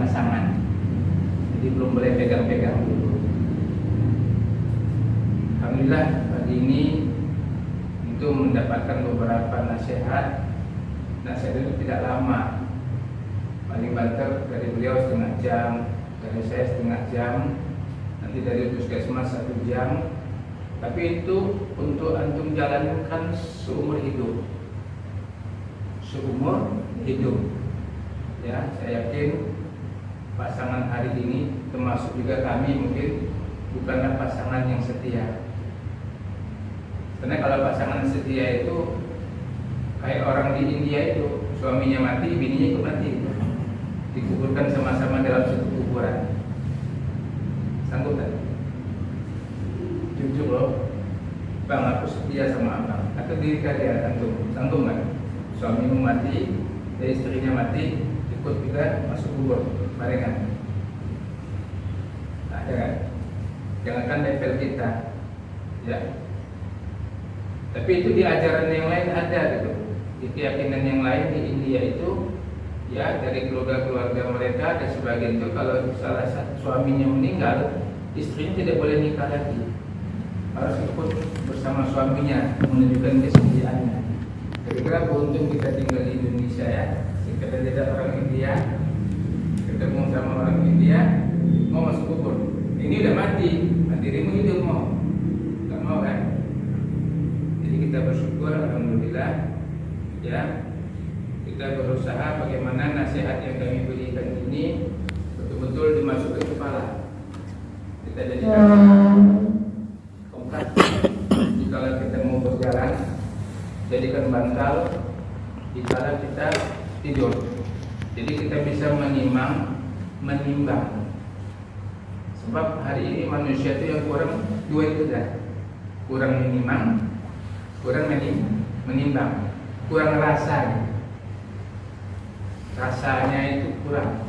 pasangan. Jadi belum boleh pegang-pegang dulu. Alhamdulillah pagi ini itu mendapatkan beberapa nasihat. Nasihat itu tidak lama, paling banter dari beliau setengah jam, dari saya setengah jam, nanti dari puskesmas 1 jam. Tapi itu untuk antum jalankan seumur hidup. Seumur hidup. Ya, saya yakin pasangan hari ini, termasuk juga kami, mungkin bukanlah pasangan yang setia. Karena kalau pasangan setia itu kayak orang di India itu, suaminya mati, bininya ikut mati, dikuburkan sama-sama dalam satu kuburan. Sanggup tak? Jujur loh, bang aku setia sama abang. Atau diri kalian antum, sanggup nggak? Suamimu mati, istrinya mati, ikut juga masuk kubur, barengan. Tak ada kan? Jangankan level kita, ya. Tapi itu di ajaran yang lain ada gitu. Di keyakinan yang lain di India itu, ya dari keluarga-keluarga mereka ada sebagian itu kalau salah satu suaminya meninggal, istrinya tidak boleh nikah lagi. Harus ikut bersama suaminya menunjukkan kesetiaannya. Kira-kira beruntung kita tinggal di Indonesia ya. Kita tidak orang India, ketemu sama orang India, mau masuk kubur. Ini udah mati, dirimu hidup mau, nggak mau kan? Jadi kita bersyukur, alhamdulillah, ya. Kita berusaha bagaimana nasihat yang kami berikan ini betul-betul dimasukkan ke kepala. Kita jadikan kalau kita mau berjalan, jadikan bantal dikala kita tidur. Jadi kita bisa menimbang. Sebab hari ini manusia itu yang kurang dua itu dah. Kurang menimang, kurang menimbang, kurang rasa. Rasanya itu kurang.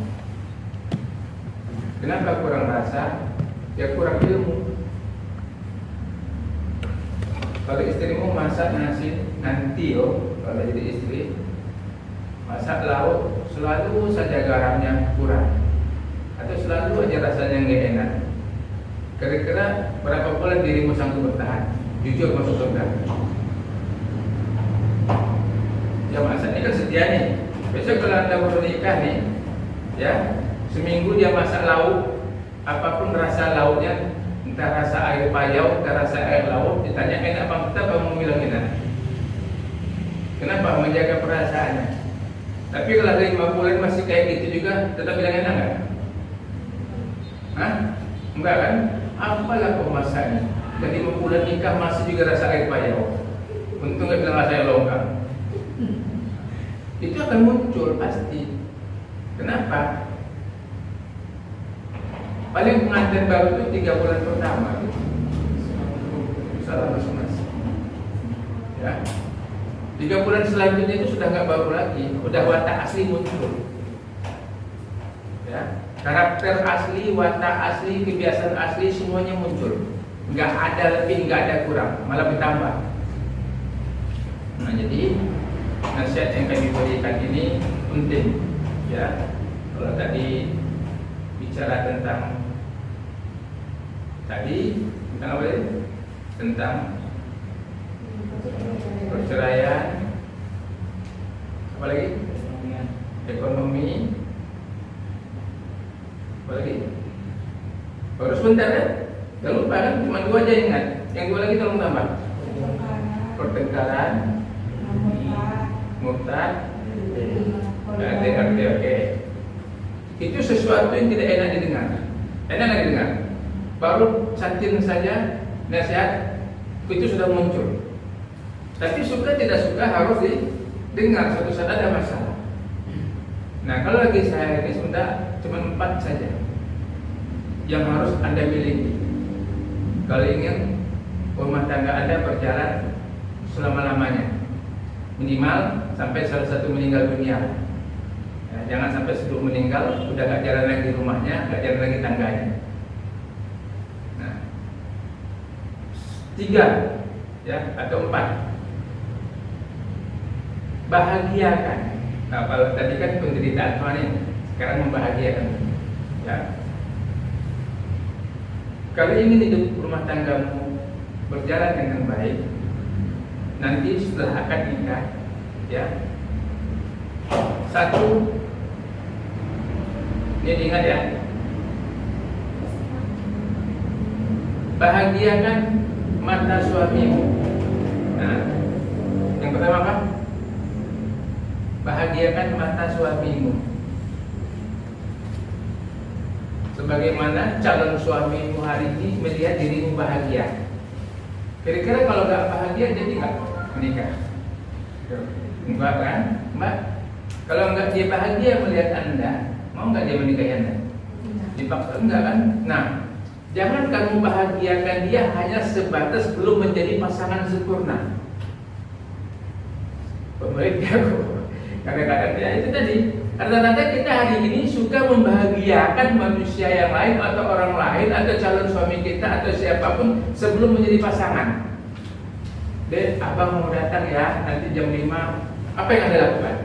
Kenapa kurang rasa? Ya kurang ilmu. Kalau istrimu masak nasi nanti kalau jadi istri masak lauk selalu saja garamnya kurang atau selalu aja rasanya nggak enak. Kira-kira berapa bulan dirimu sanggup bertahan? Jujur masuk surga. Ya masak ini kan setia nih. Besok kalau anda baru nikah nih, ya seminggu dia masak lauk, apapun rasa lauknya. Entah rasa air payau, entah rasa air laut, ditanya enak apa kita kamu bilang enak. Kenapa? Menjaga perasaannya. Tapi kalau 5 bulan masih kayak gitu juga, tetap bilang enak nggak? Hah? Enggak kan? Apalah pemasakannya? Jadi 5 bulan nikah masih juga rasa air payau. Untung nggak bilang rasa air longkang. Itu akan muncul pasti. Kenapa? Paling pengantin baru itu 3 bulan pertama gitu. Salah mas. Ya. 3 bulan selanjutnya itu sudah nggak baru lagi, udah watak asli muncul. Ya. Karakter asli, watak asli, kebiasaan asli semuanya muncul. Nggak ada lebih, nggak ada kurang, malah bertambah. Nah jadi nasihat yang kami berikan ini penting. Ya. Kalau tadi bicara tentang apa ya? Tentang perceraian, apa lagi? Ekonomi, apa lagi? Baru sebentar kan? Jangan lupa kan? Cuma 2 aja ingat. Yang 2 lagi tolong tambah. Pertengkaran, murtad, oke. Itu sesuatu yang tidak enak didengar. Enak nggak didengar? Baru satin saja nasihat itu sudah muncul. Tapi suka tidak suka harus didengar. Suatu saat ada masalah. Nah kalau lagi saya ini sudah cuma 4 saja yang harus Anda miliki. Kalau ingin rumah tangga Anda berjalan selama-lamanya, minimal sampai salah satu meninggal dunia. Ya, jangan sampai sebelum meninggal udah gak jalan lagi rumahnya, gak jalan lagi tangganya. Nah, 3 ya atau 4 bahagiakan. Nah kalau tadi kan penderitaan nih, sekarang membahagiakan. Ya. Kalau ingin hidup rumah tanggamu berjalan dengan baik, nanti setelah akad nikah, ya, satu, ini diingat ya, bahagiakan mata suamimu. Nah, yang pertama apa? Bahagiakan mata suamimu. Sebagaimana calon suamimu hari ini melihat dirimu bahagia. Kira-kira kalau nggak bahagia jadi nggak menikah? Enggak kan, Mbak? Kalau nggak dia bahagia melihat Anda, mau nggak dia menikahi Anda? Dipaksa enggak kan? Nah, jangan kamu bahagiakan dia hanya sebatas belum menjadi pasangan sempurna. Pemerintah kadang-kadang ya itu tadi. Rata-rata kita hari ini suka membahagiakan manusia yang lain atau orang lain atau calon suami kita atau siapapun sebelum menjadi pasangan. Dan abang mau datang ya nanti jam 5. Apa yang Anda lakukan?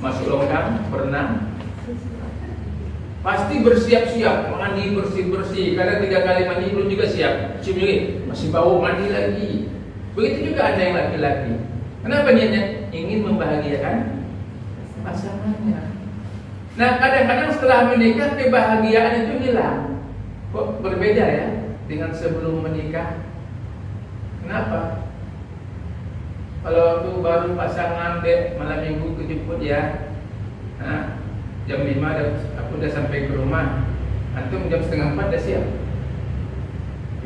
Masuk longkang, berenang. Pasti bersiap-siap, mandi bersih-bersih. Kadang 3 kali mandi belum juga siap. Cium lagi, masih bau, mandi lagi. Begitu juga ada yang laki-laki. Kenapa niatnya? Ingin membahagiakan pasangannya. Nah, kadang-kadang setelah menikah kebahagiaan itu hilang. Kok berbeda ya dengan sebelum menikah? Kenapa? Kalau waktu baru pasangan deh malam minggu kejemput ya, nah, jam 5 aku udah sampai ke rumah. Antum jam setengah 4 udah siap.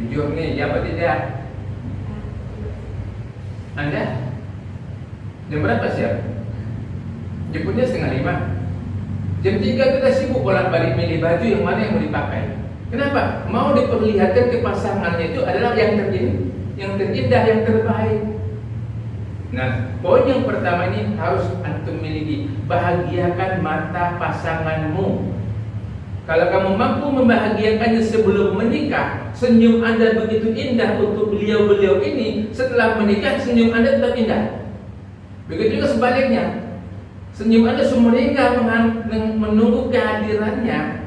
Jujur nih, ya apa tidak? Anda jam berapa siap? Jemputnya setengah 5. Jam 3 kita sibuk bolak-balik milih baju yang mana yang mau dipakai. Kenapa? Mau diperlihatkan ke pasangannya itu adalah yang terindah, yang terbaik. Nah, poin yang pertama ini harus antum miliki. Bahagiakan mata pasanganmu. Kalau kamu mampu membahagiakannya sebelum menikah, senyum Anda begitu indah untuk beliau-beliau ini. Setelah menikah, senyum Anda tetap indah. Begitu juga sebaliknya. Senyum Anda sumringah menunggu kehadirannya.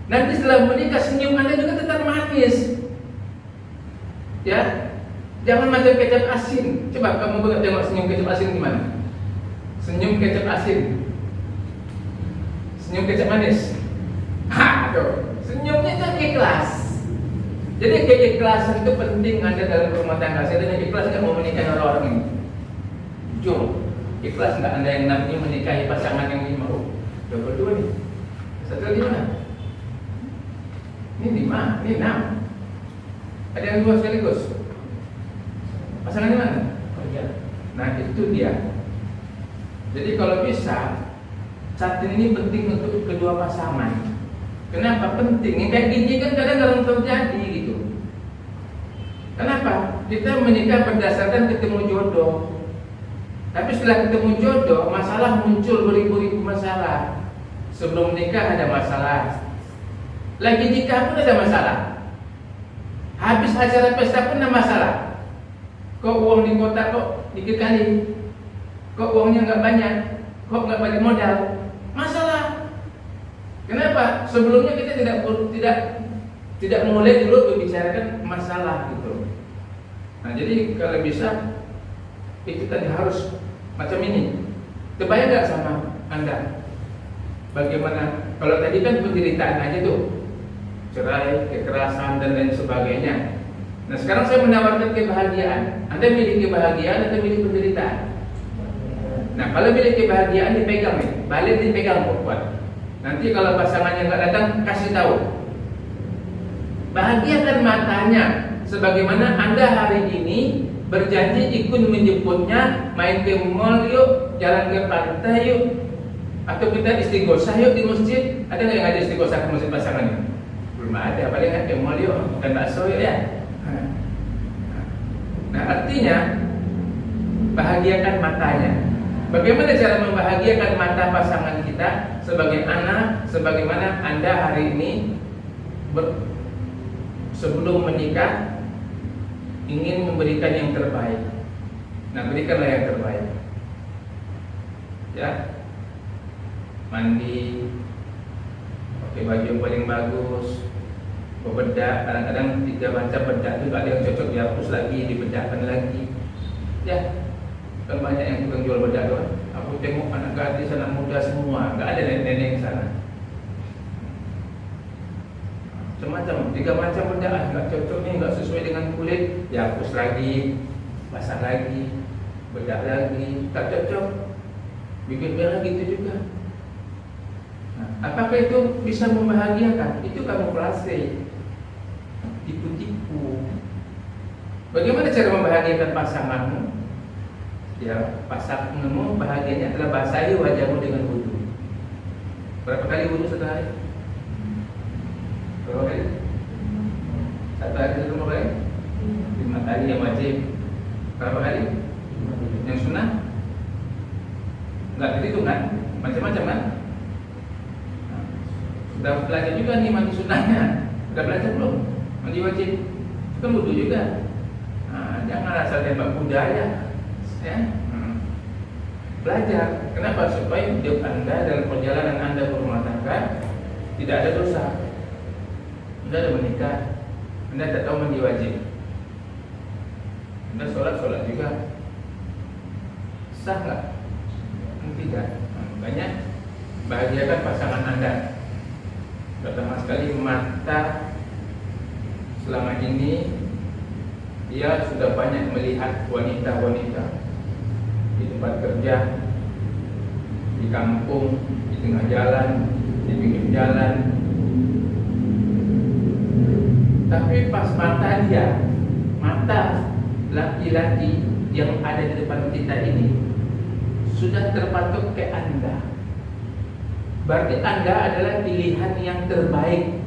Nanti setelah menikah senyum Anda juga tetap manis. Ya, jangan macam kecap asin. Coba kamu tengok senyum kecap asin gimana? Senyum kecap asin, senyum kecap manis. Tuh, senyumnya itu ikhlas. Jadi keikhlasan itu penting ada dalam rumah tangga. Saya tanya ikhlas nggak mau menikahi orang-orang ini? Jujur. Ikhlas nggak Anda yang namanya menikahi pasangan yang 5? Udah berdua nih. Satu lagi mana? Ini 5, ini 6. Ada yang 2 sekaligus. Pasangannya mana? Oh iya. Nah itu dia. Jadi kalau bisa, catin ini penting untuk kedua pasangan. Kenapa penting? Yang kayak gini kan kadang-kadang terjadi gitu. Kenapa? Kita menikah berdasarkan ketemu jodoh. Tapi setelah ketemu jodoh, masalah muncul beribu-ribu masalah. Sebelum nikah ada masalah, lagi nikah pun ada masalah, habis acara pesta pun ada masalah. Kok uang di kota kok dikit kali, kok uangnya nggak banyak, kok nggak balik modal, masalah. Kenapa? Sebelumnya kita tidak mulai dulu membicarakan masalah gitu. Nah jadi kalau bisa itu tadi harus macam ini. Kebayang nggak sama Anda? Bagaimana? Kalau tadi kan penderitaan aja tuh, cerai, kekerasan dan lain sebagainya. Nah sekarang saya menawarkan kebahagiaan. Anda milih kebahagiaan atau milih penderitaan? Nah kalau milih kebahagiaan dipegang nih, balik dipegang kuat. Nanti kalau pasangannya nggak datang kasih tahu. Bahagiakan matanya, sebagaimana Anda hari ini berjanji ikut menjemputnya, main ke mall yuk, jalan ke pantai yuk, atau kita istighosah yuk di masjid. Ada nggak yang ngajak istighosah ke masjid pasangannya? Belum ada, paling nggak ke mall yuk, makan bakso yuk ya. Nah artinya bahagiakan matanya. Bagaimana cara membahagiakan mata pasangan kita sebagai anak, sebagaimana Anda hari ini sebelum menikah ingin memberikan yang terbaik. Nah berikanlah yang terbaik. Ya, mandi, pakai baju yang paling bagus, bebedak. Kadang-kadang 3 macam bedak itu ada yang cocok dihapus lagi, dibedakkan lagi. Ya, kan banyak yang tukang jual bedak doang. Aku tengok anak gadis, anak muda semua, nggak ada nenek-nenek di sana. Semacam 3 macam bedak, nggak cocok nih, nggak sesuai dengan kulit, dihapus lagi, pasang lagi, bedak lagi, tak cocok, bikin merah gitu juga. Nah, apakah itu bisa membahagiakan? Itu kamuflase, tipu-tipu. Bagaimana cara membahagiakan pasanganmu? Ya, pasanganmu bahagianya adalah basahi wajahmu dengan wudu. Berapa kali wudu sehari? Berapa kali? 1 hari 1 kali? 5 kali yang wajib. Berapa kali? Yang sunnah? Enggak terhitung kan? Macam-macam kan? Nah, sudah belajar juga nih mandi sunnahnya. Sudah belajar belum? Mandi wajib. Itu wudu juga. Nah, jangan asal tembak budaya. Ya. Belajar. Kenapa? Supaya hidup Anda dalam perjalanan Anda berumah tangga tidak ada dosa. Anda ada menikah, Anda tak tahu mandi wajib, Anda sholat juga, sah nggak? Tidak. Makanya bahagiakan pasangan Anda. Pertama sekali, mata selama ini dia sudah banyak melihat wanita-wanita di tempat kerja, di kampung, di tengah jalan, di pinggir jalan. Tapi pas mata dia, mata laki-laki yang ada di depan kita ini sudah terpatok ke Anda, berarti Anda adalah pilihan yang terbaik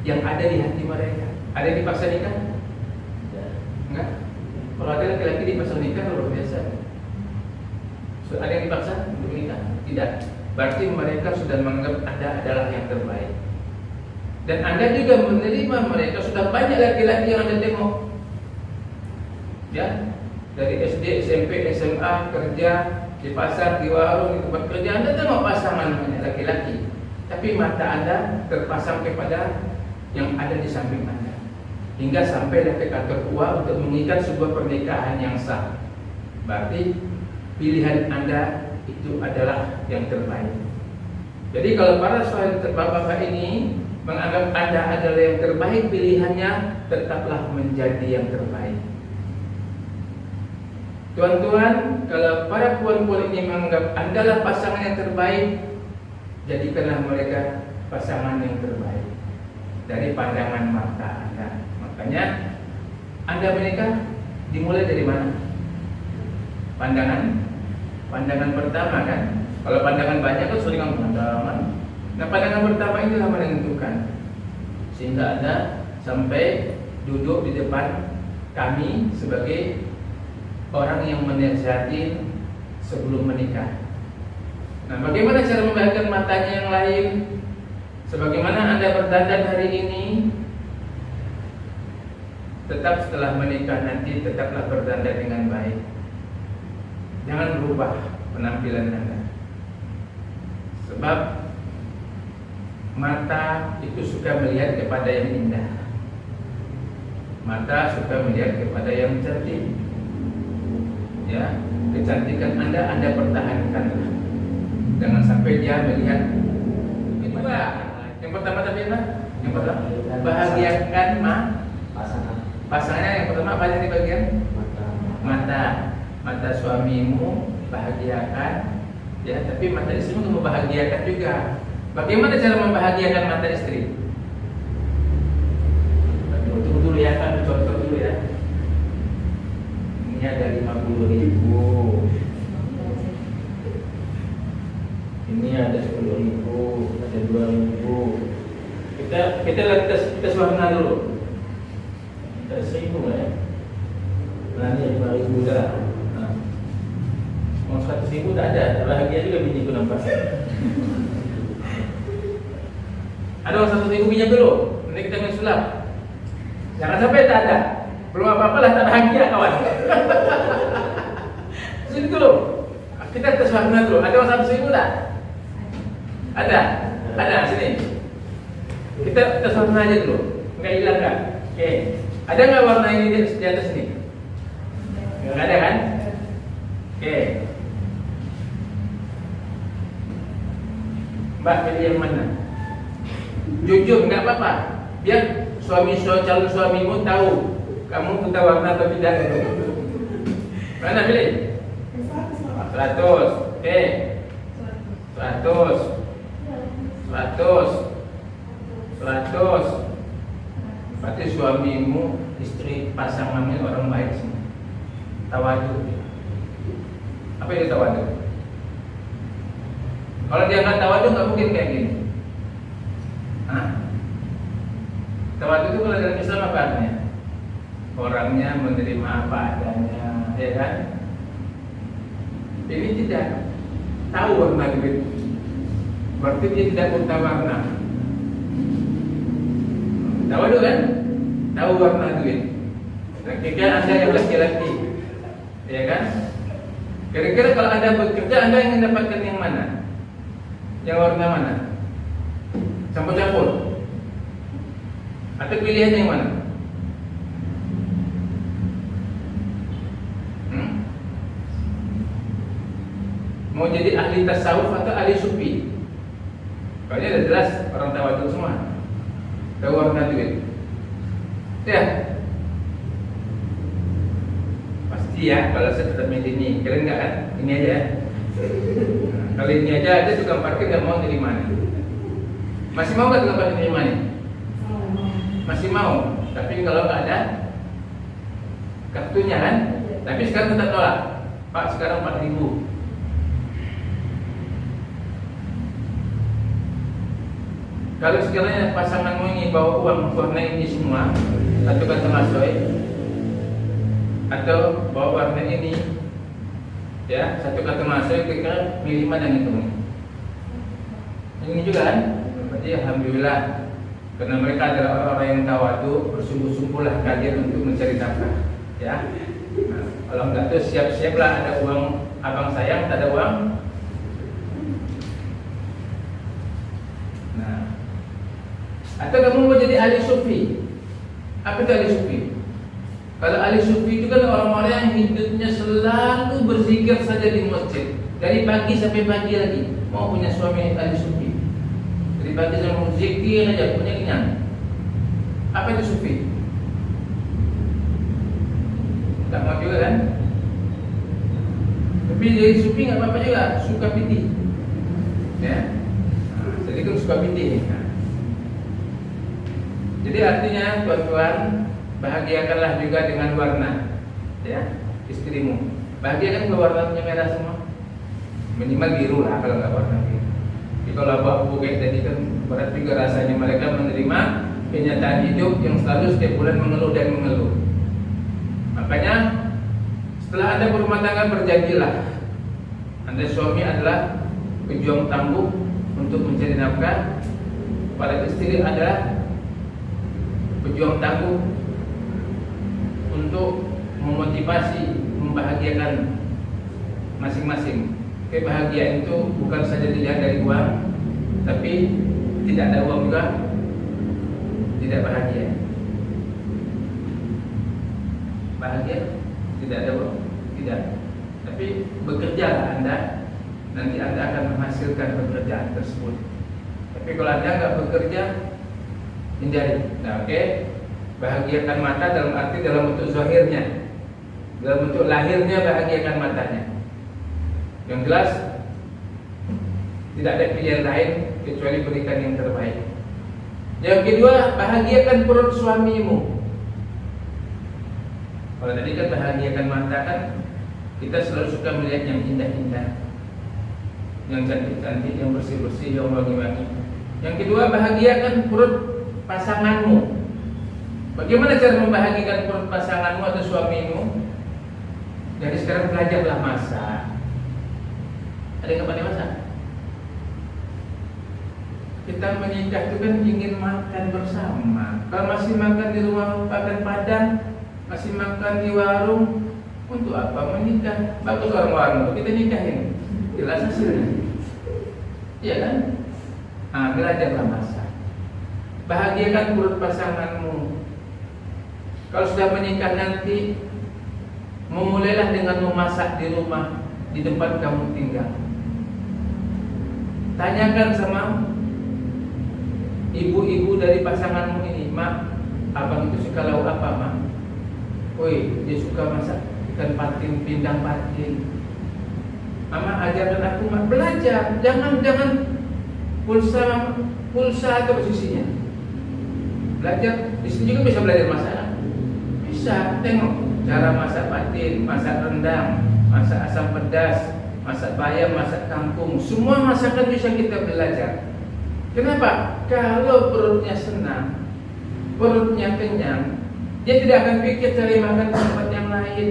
yang ada di hati mereka. Ada yang dipaksa nikah? Enggak. Kalau ada laki-laki dipaksa nikah luar biasa. So, ada yang dipaksa untuk nikah? Tidak. Berarti mereka sudah menganggap Anda adalah yang terbaik. Dan Anda juga menerima mereka. Sudah banyak laki-laki yang Anda tengok, ya, dari SD, SMP, SMA, kerja di pasar, di warung, di tempat kerja. Anda tengok pasangan banyak laki-laki, tapi mata Anda terpasang kepada yang ada di samping Anda, hingga sampailah ke kantor tua untuk mengikat sebuah pernikahan yang sah. Berarti pilihan Anda itu adalah yang terbaik. Jadi kalau para sahabat bapak-bapak ini menganggap Anda adalah yang terbaik, pilihannya tetaplah menjadi yang terbaik. Tuan-tuan, kalau para puan-puan ini menganggap Anda adalah pasangan yang terbaik, jadikanlah mereka pasangan yang terbaik dari pandangan mata Anda. Makanya Anda menikah dimulai dari mana? Pandangan pertama kan. Kalau pandangan banyak kan sering pandangan. Nah, pandangan pertama inilah menentukan, sehingga Anda sampai duduk di depan kami sebagai orang yang menasihati sebelum menikah. Nah, bagaimana cara membahagiakan matanya yang lain? Sebagaimana Anda berdandan hari ini, tetap setelah menikah nanti tetaplah berdandan dengan baik. Jangan berubah penampilan Anda. Sebab mata itu suka melihat kepada yang indah. Mata suka melihat kepada yang cantik. Ya, kecantikan Anda pertahankanlah. Jangan sampai dia melihat. Kedua, yang pertama tadi apa? Yang pertama, bahagiakan pasangannya. Yang pertama apa yang di bagian? Mata suamimu bahagiakan, ya. Tapi mata istrimu membahagiakan juga. Bagaimana cara membahagiakan mata istri? Tunggu dulu ya, kan contoh dulu ya. Ini ada 50.000, ini ada 10.000, ada 2.000. Kita suasana dulu. Kita 1.000 ya. Nah, ini 5.000 dah. Nah, mau 100.000 tak ada. Bahagia juga biniku nampak. Ada orang 100.000 pinjam dulu. Nanti kita main sulap. Jangan sampai tak ada. Belum apa-apa lah tak bahagia kawan. Sini dulu. Kita tes warna dulu. Ada orang 100.000 tak? Ada. Ada sini. Kita warna aja dulu. Enggak hilang kan? Oke. Ada nggak warna ini di atas ini? Nggak ada kan? Oke. Mbak pilih yang mana? Jujur, nggak apa-apa. Biar calon suamimu tahu kamu buta warna atau tidak. Mana pilih? 100. Oke. 100. 100. Berarti suamimu, istri, pasangannya orang baik semua. Tawadu. Apa itu tawadu? Kalau dia nggak tawadu nggak mungkin kayak gini. Hah? Tawadu itu kalau dalam Islam apa artinya? Orangnya menerima apa adanya, ya kan? Ini tidak tahu warna duit. Berarti dia tidak buta warna. Tawadu kan? Tahu warna duit. Kira-kira Anda yang laki-laki, ya kan? Kira-kira kalau Anda bekerja, Anda ingin dapatkan yang mana? Yang warna mana? Campur-campur? Atau pilihan yang mana? Mau jadi ahli tasawuf atau ahli sufi? Kalau ini udah jelas orang tawadu semua. Tahu warna duit. Ya. Pasti ya, kalau saya tetap milih ini. Kalian enggak kan? Ini aja ya. Kalau ini aja ada tukang parkir nggak mau terima nih. Masih mau nggak tukang parkir terima nih? Masih mau. Tapi kalau nggak ada kartunya kan? Tapi sekarang tetap tolak. Pak, sekarang 4.000. Kalau sekiranya pasanganmu ini bawa uang warna ini semua, satu kata masoy, atau bawa warna ini, ya satu kata masoy, kira milih mana yang itu? Ini juga kan? Berarti alhamdulillah, karena mereka adalah orang-orang yang tawadu, bersungguh-sungguhlah kalian untuk mencari nafkah, ya. Nah, kalau enggak tuh siap-siaplah ada uang abang sayang, tak ada uang. Atau kamu mau jadi ahli sufi? Apa itu ahli sufi? Kalau ahli sufi itu kan orang-orang yang hidupnya selalu berzikir saja di masjid, dari pagi sampai pagi lagi. Mau punya suami ahli sufi? Dari pagi sampai berzikir aja, punya kenyang. Apa itu sufi? Tak mau juga kan? Tapi jadi sufi nggak apa-apa juga, suka piti. Ya, jadi kan suka piti. Jadi artinya tuan-tuan, bahagiakanlah juga dengan warna, ya, istrimu. Bahagiakan kalau warnanya merah semua, minimal biru lah kalau nggak warna biru. Jadi kalau abu-abu kayak tadi kan berat juga rasanya mereka menerima kenyataan hidup yang selalu setiap bulan mengeluh dan mengeluh. Makanya setelah Anda berumah tangga, berjanjilah Anda suami adalah pejuang tangguh untuk mencari nafkah, pada istri adalah pejuang tangguh untuk memotivasi, membahagiakan masing-masing. Kebahagiaan itu bukan saja dilihat dari uang, tapi tidak ada uang juga tidak bahagia. Bahagia tidak ada uang, tidak. Tapi bekerjalah Anda, nanti Anda akan menghasilkan pekerjaan tersebut. Tapi kalau Anda nggak bekerja, hindari. Nah, oke. Bahagiakan mata dalam arti dalam bentuk zahirnya, dalam bentuk lahirnya bahagiakan matanya. Yang jelas tidak ada pilihan lain kecuali berikan yang terbaik. Yang kedua, bahagiakan perut suamimu. Kalau tadi kan bahagiakan mata kan kita selalu suka melihat yang indah-indah, yang cantik-cantik, yang bersih-bersih, yang wangi-wangi. Yang kedua, bahagiakan perut pasanganmu. Bagaimana cara membahagiakan perut pasanganmu atau suamimu? Jadi sekarang belajarlah masak. Ada yang pandai masak? Kita menikah itu kan ingin makan bersama. Kalau masih makan di rumah makan Padang, masih makan di warung, untuk apa menikah? Bagus orang warung, kita nikahin. Jelas hasilnya. Iya kan? Belajarlah masak. Bahagiakan perut pasanganmu. Kalau sudah menikah nanti, memulailah dengan memasak di rumah, di tempat kamu tinggal. Tanyakan sama ibu-ibu dari pasanganmu ini, "Mak, abang itu suka lauk apa, Mak?" "Woi, dia suka masak ikan patin, pindang patin." "Mama, ajarkan aku, Mak." Belajar, jangan pulsa atau posisinya. Belajar, di sini juga bisa belajar masak. Bisa, tengok cara masak patin, masak rendang, masak asam pedas, masak bayam, masak kangkung. Semua masakan bisa kita belajar. Kenapa? Kalau perutnya senang, perutnya kenyang, dia tidak akan pikir cari makan di tempat yang lain.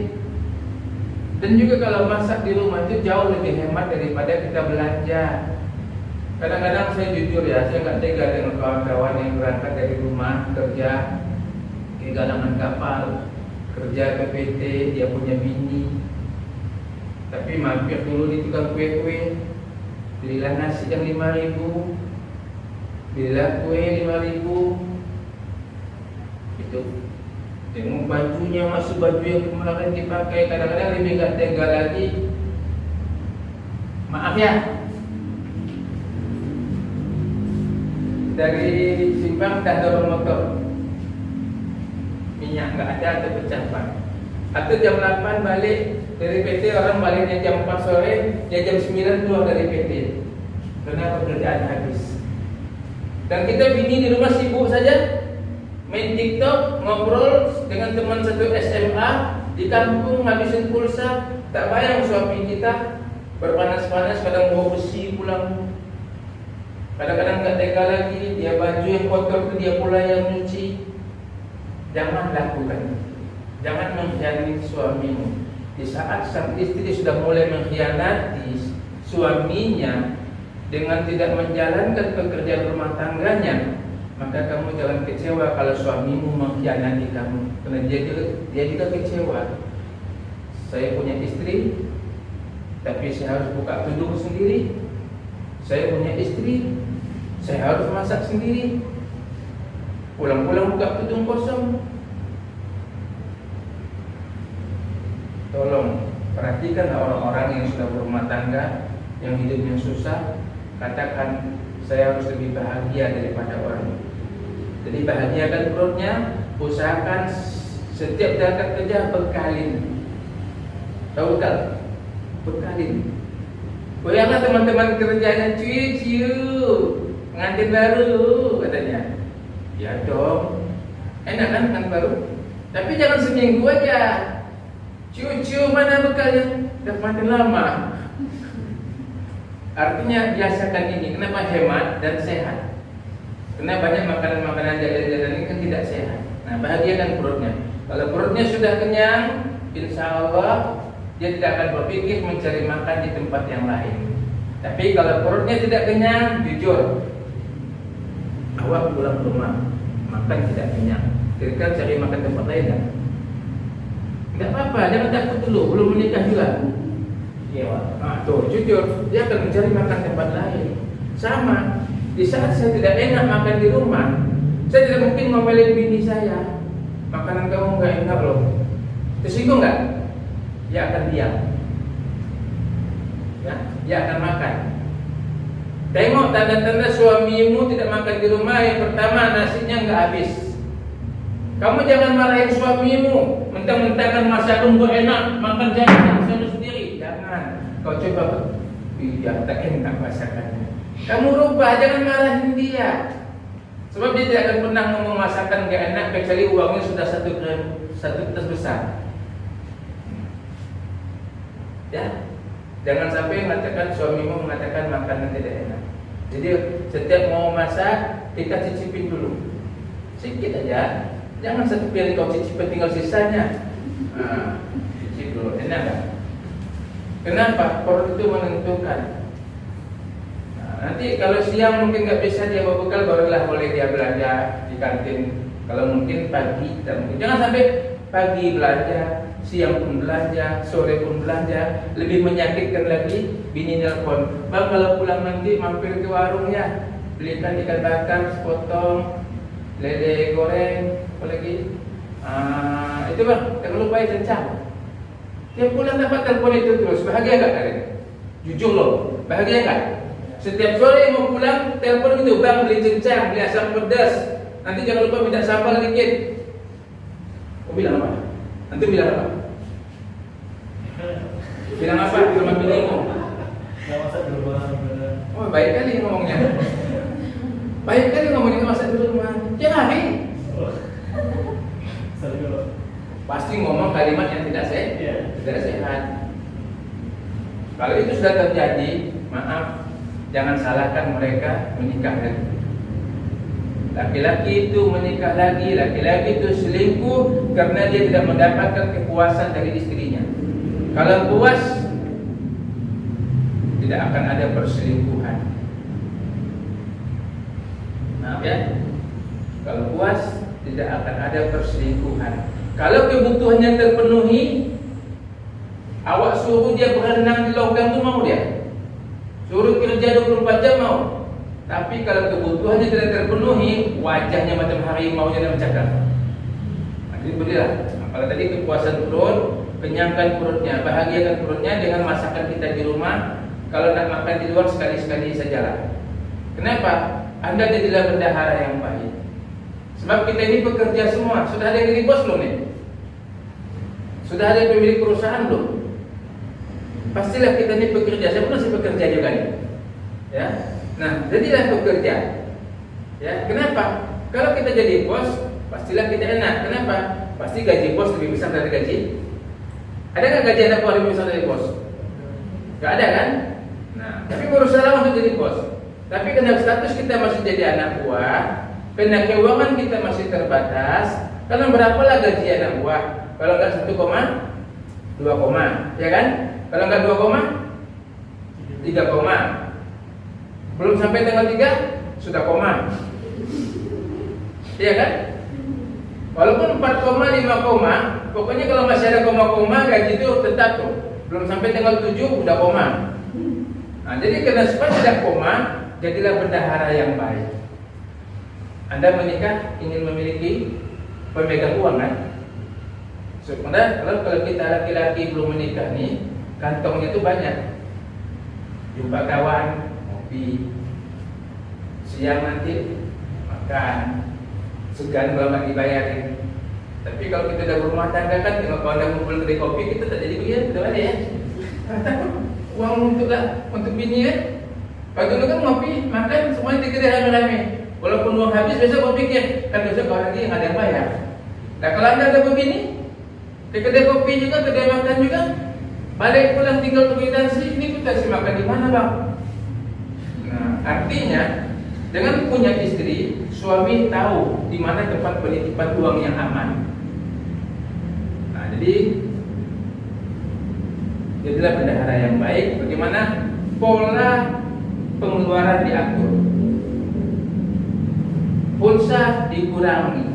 Dan juga kalau masak di rumah itu jauh lebih hemat daripada kita belanja. Kadang-kadang saya jujur ya, saya nggak tega dengan kawan-kawan yang berangkat dari rumah kerja ke galangan kapal, kerja ke PT, dia punya bini, tapi mampir dulu di tukang kue-kue, belilah nasi yang 5.000, belilah kue 5.000, itu. Tengok bajunya masih baju yang kemarin dipakai, kadang-kadang lebih nggak tega lagi. Maaf ya, dari Simpang dah dorong motor, minyak nggak ada atau pecah ban, atau jam 8 balik dari PT, orang baliknya jam 4 sore, dia jam 9 keluar dari PT karena pekerjaan habis. Dan kita bini di rumah sibuk saja, main TikTok, ngobrol dengan teman satu SMA di kampung, ngabisin pulsa. Tak bayang suami kita berpanas-panas, kadang bawa besi pulang. Kadang-kadang nggak tega lagi, dia baju yang kotor itu dia pula yang nyuci. Jangan lakukan, jangan mengkhianati suamimu. Di saat sang istri sudah mulai mengkhianati suaminya dengan tidak menjalankan pekerjaan rumah tangganya, maka kamu jangan kecewa kalau suamimu mengkhianati kamu, karena dia juga kecewa. Saya punya istri, tapi saya harus buka tudung sendiri. Saya punya istri, saya harus masak sendiri. Pulang-pulang buka tudung kosong. Tolong perhatikanlah orang-orang yang sudah berumah tangga, yang hidupnya susah. Katakan, saya harus lebih bahagia daripada orang itu. Jadi bahagiakan perutnya, usahakan setiap berangkat kerja bekalin. Tahu bekal? Bekalin. Bayangkan teman-teman kerjanya, ciu, pengantin baru katanya. Ya dong, enak kan pengantin baru? Tapi jangan seminggu aja. Ciu, mana bekalnya? Udah makin lama. Artinya biasakan ini. Kenapa hemat dan sehat? Karena banyak makanan-makanan jalan-jalan ini kan tidak sehat. Nah, bahagiakan perutnya. Kalau perutnya sudah kenyang, insya Allah dia tidak akan berpikir mencari makan di tempat yang lain. Tapi kalau perutnya tidak kenyang, jujur, awak pulang rumah makan tidak kenyang, kira-kira cari makan tempat lain kan? Tidak apa-apa, jangan takut dulu, belum menikah juga. Iya, tuh jujur, dia akan mencari makan tempat lain. Sama, di saat saya tidak enak makan di rumah, saya tidak mungkin ngomelin bini saya, makanan kamu nggak enak loh. Tersinggung nggak? Dia akan diam. Ya, dia akan makan. Tengok tanda-tanda suamimu tidak makan di rumah. Yang pertama, nasinya nggak habis. Kamu jangan marahin suamimu, mentang-mentang masakan gua enak, makan jangan sendiri. Jangan. Kau coba, iya tak enak masakannya. Kamu rubah, jangan marahin dia. Sebab dia tidak akan pernah ngomong masakan gak enak kecuali uangnya sudah satu kertas besar. Ya, jangan sampai mengatakan suamimu mengatakan makanan tidak enak. Jadi setiap mau masak kita cicipin dulu, sedikit aja. Jangan satu piring kau cicipin tinggal sisanya. Cicip dulu, enak kan? Kenapa? Perut itu menentukan. Nanti kalau siang mungkin nggak bisa dia bawa bekal, barulah boleh dia belanja di kantin. Kalau mungkin pagi, jangan sampai pagi belanja, siang pun belanja, sore pun belanja. Lebih menyakitkan lagi, bini nelpon, bang kalau pulang nanti mampir ke warung ya. belikan ikan bakar sepotong, lele goreng, apa lagi? Itu bang, jangan lupa cincang. Tiap bulan dapat telepon itu terus, bahagia nggak kalian? Jujur loh, bahagia nggak? Setiap sore mau pulang, telepon itu, bang beli cincang, beli asam pedas. Nanti jangan lupa minta sambal dikit. Kau bilang apa? Nanti bilang apa? Bilang apa di rumah binimu? Nggak masak di rumah. Oh baik kali ngomongnya. Baik kali ngomongnya masak di rumah. Jangan hari. Pasti ngomong kalimat yang tidak sehat. Kalau itu sudah terjadi, maaf, jangan salahkan mereka menikah lagi. Laki-laki itu menikah lagi, laki-laki itu selingkuh karena dia tidak mendapatkan kepuasan dari istrinya. Kalau puas, tidak akan ada perselingkuhan. Maaf ya, kalau puas tidak akan ada perselingkuhan. Kalau kebutuhannya terpenuhi, awak suruh dia berenang di logam itu mau dia. Suruh kerja 24 jam mau. Tapi kalau kebutuhannya tidak terpenuhi, wajahnya macam harimau yang bercakap. Jadi berilah. Kalau tadi kepuasan perut, kenyangkan perutnya, bahagiakan perutnya dengan masakan kita di rumah. Kalau nak makan di luar sekali-sekali sajalah. Kenapa? Anda jadilah bendahara yang baik. Sebab kita ini pekerja semua. Sudah ada yang jadi bos belum nih? Sudah ada yang pemilik perusahaan belum? Pastilah kita ini pekerja. Saya pun masih bekerja juga nih. Ya. Nah, jadilah pekerja. Ya, kenapa? Kalau kita jadi bos, pastilah kita enak. Kenapa? Pasti gaji bos lebih besar dari gaji. Ada nggak gaji anak buah lebih besar dari bos? Gak ada kan? Nah, tapi berusaha untuk jadi bos. Tapi karena status kita masih jadi anak buah, karena keuangan kita masih terbatas, karena berapalah gaji anak buah? Kalau nggak 1, 2, ya kan? Kalau nggak 2, 3, belum sampai tanggal 3 sudah koma, iya kan? Walaupun 4, 5, pokoknya kalau masih ada koma gaji itu tetap tuh. Belum sampai tanggal 7 udah koma. Nah, jadi karena supaya tidak koma, jadilah bendahara yang baik. Anda menikah ingin memiliki pemegang uang kan? Sebenarnya kalau kita laki-laki belum menikah nih, kantongnya itu banyak. Jumpa kawan, ngopi, siang nanti makan, segan kalau nggak dibayarin. Tapi kalau kita udah berumah tangga kan, kalau Anda ngumpul kedai kopi, kita tak jadi begini, betul ya? Uang untuk bini ya. Kalau dulu kan ngopi, makan semuanya di kedai rame-rame. Walaupun uang habis, besok kau pikir kan besok kau lagi yang ada yang bayar. Nah kalau Anda ada begini, ke kedai kopi juga, kedai makan juga, balik pulang tinggal pergi dansi, ini kita kasih makan di mana bang? Nah artinya dengan punya istri, suami tahu di mana tempat penitipan uang yang aman. Nah jadi jadilah bendahara yang baik. Bagaimana pola pengeluaran diatur, pulsa dikurangi,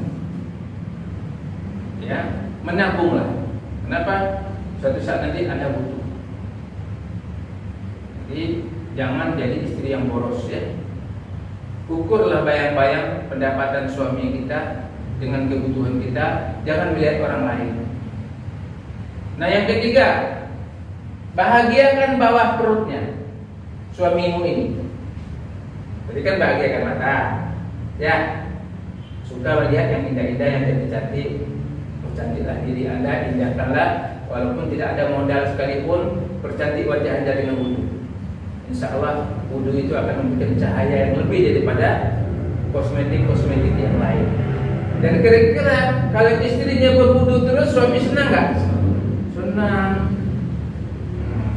ya menabunglah. Kenapa? Suatu saat nanti Anda butuh. Jadi jangan jadi istri yang boros ya. Ukurlah bayang-bayang pendapatan suami kita dengan kebutuhan kita, jangan melihat orang lain. Nah yang ketiga, bahagiakan bawah perutnya suamimu ini. Jadi kan bahagiakan mata, ya. Suka melihat yang indah-indah, yang cantik-cantik. Percantiklah diri Anda, indahkanlah. Walaupun tidak ada modal sekalipun, percantik wajah Anda dengan wudu. Insya Allah wudu itu akan memberikan cahaya yang lebih daripada kosmetik-kosmetik yang lain. Dan kira-kira kalau istrinya berwudu terus, suami senang nggak? Senang.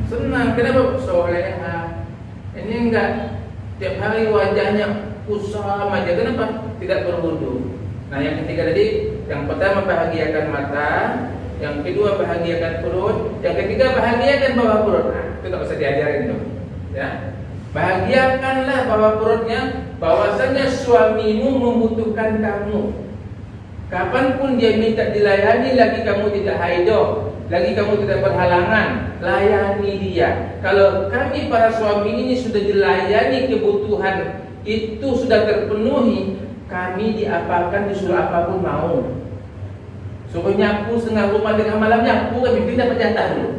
Senang. Kenapa? Soleha. Ini enggak. Tiap hari wajahnya kusam aja. Kenapa? Tidak berwudu. Nah yang ketiga tadi, yang pertama bahagiakan mata, yang kedua bahagiakan perut, yang ketiga bahagiakan bawah perut. Nah, itu tak usah diajarin tuh. Ya, bahagiakanlah bawah perutnya, bahwasanya suamimu membutuhkan kamu. Kapanpun dia minta dilayani, lagi kamu tidak haido, lagi kamu tidak berhalangan, layani dia. Kalau kami para suami ini sudah dilayani kebutuhan itu sudah terpenuhi, kami diapakan, disuruh apapun mau. Suruh nyapu setengah rumah dengan malam nyapu, kami tidak dapat jatah dulu.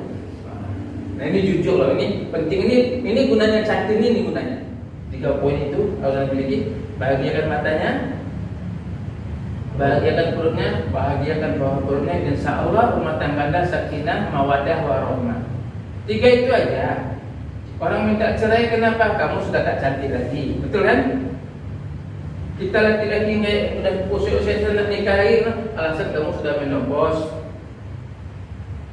Nah ini jujur loh, ini penting, ini gunanya cantik, ini gunanya. 3 poin itu harus Anda miliki. Bahagiakan matanya, bahagiakan perutnya, bahagiakan bawah perutnya. Insya Allah rumah tangga Anda sakinah, mawadah, warahmah. 3 itu aja. Orang minta cerai kenapa? Kamu sudah tak cantik lagi, betul kan? Kita laki-laki udah usia-usia nak nikahi, alasan kamu sudah menopause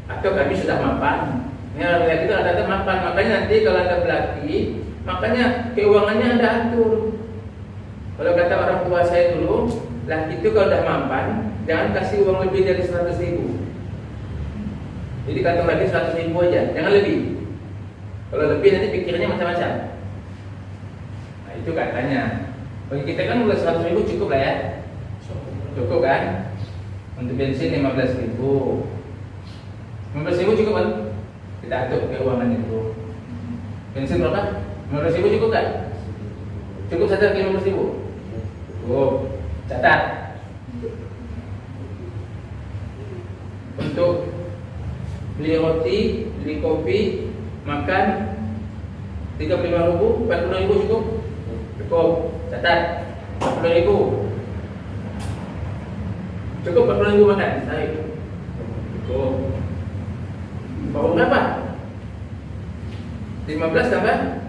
atau kami sudah mapan. Ini laki-laki itu ada mapan, makanya nanti kalau ada laki, makanya keuangannya Anda atur. Kalau kata orang tua saya dulu, laki itu kalau udah mapan, jangan kasih uang lebih dari 100.000. Jadi kantong lagi 100.000 aja, jangan lebih. Kalau lebih nanti pikirnya macam-macam. Nah itu katanya. Bagi kita kan mulai 100.000 cukup lah ya. Cukup kan? Untuk bensin 15.000. 15.000 cukup kan? Kita atur keuangan itu. Bensin berapa? 15.000 cukup kan? Cukup saja 15.000. Cukup. Catat. Untuk beli roti, beli kopi, makan 35.000, 40.000 cukup? Cukup. Catat 40.000. Cukup 40.000 makan? Baik. Cukup. Baru berapa? 15 tambah?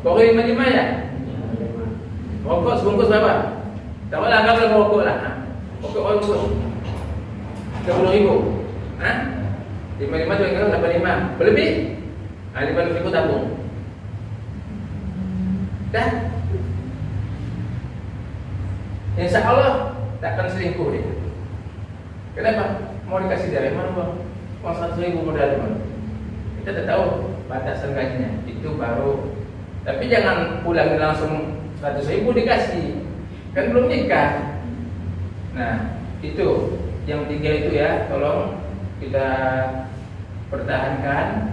Baru 55 ya? Rokok sebungkus berapa? Tak apa lah, anggaplah rokok lah. Rokok bungkus 30.000. Hah? 55 tu yang 85. Berlebih? 50.000 tabung. Dah? Insya Allah takkan selingkuh dia. Kenapa? Mau dikasih dari mana bang? Uang 100.000 modal mana? Kita tak tahu batasan gajinya. Itu baru. Tapi jangan pulang langsung 100.000 dikasih. Kan belum nikah. Nah itu yang 3 itu ya. Tolong kita pertahankan